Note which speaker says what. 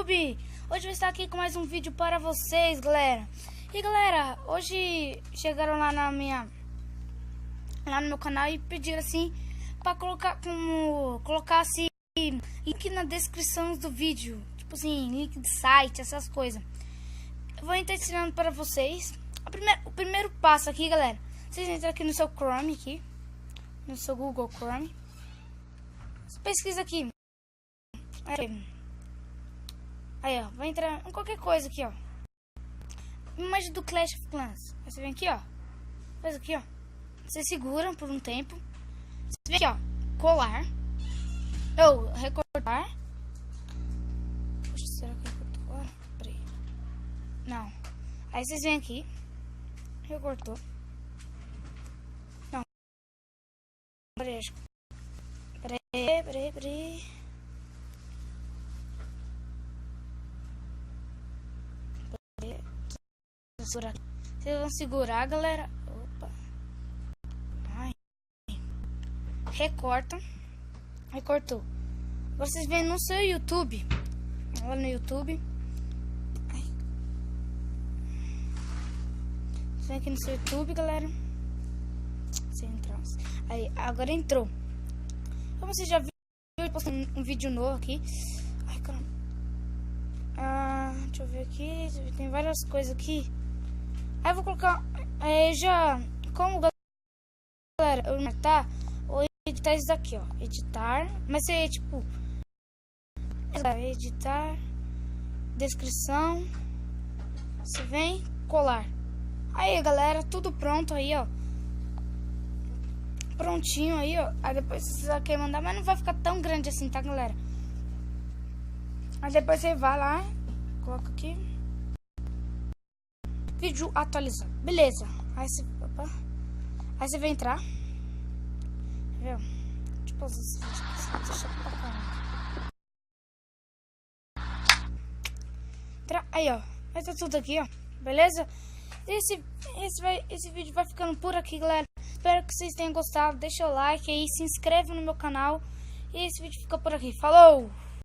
Speaker 1: YouTube! Hoje eu vou estar aqui com mais um vídeo para vocês, galera. E galera, hoje chegaram lá no meu canal e pediram assim para colocar assim link na descrição do vídeo, tipo assim, link de site, essas coisas. Eu vou estar ensinando para vocês. O primeiro passo aqui, galera, vocês entram aqui no seu Chrome aqui, no seu Google Chrome. Você pesquisa aqui. Aí, ó, vai entrar em qualquer coisa aqui, ó. Imagem do Clash of Clans. Aí você vem aqui, ó. Faz aqui, ó. Você segura por um tempo. Você vem aqui, ó. Colar. Ou recortar. Poxa, será que recortou agora? Peraí. Não. Aí vocês vêm aqui. Recortou. Não. Peraí. Vocês vão segurar, galera. Opa. Ai. Recortam. Recortou. Agora vocês vêm no seu YouTube. Lá no YouTube. Ai. Vocês vêm aqui no seu YouTube, galera. Você entrou. Aí, agora entrou. Como você já viu, eu postei um vídeo novo aqui. Ai, caramba. Deixa eu ver aqui. Tem várias coisas aqui. Aí eu vou colocar. Como galera, eu vou editar isso daqui, ó. Editar. Mas é tipo. Editar. Descrição. Você vem colar. Aí, galera, tudo pronto aí, ó. Prontinho aí, ó. Aí depois você quer mandar, mas não vai ficar tão grande assim, tá, galera? Aí depois você vai lá, coloca aqui. Vídeo atualizado. Beleza. Aí você, aí você vai entrar. Viu? Tipo, deixa pra caramba. Aí, ó. Vai ter tudo aqui, ó. Beleza? Esse vídeo vai ficando por aqui, galera. Espero que vocês tenham gostado. Deixa o like aí, se inscreve no meu canal. E esse vídeo fica por aqui. Falou!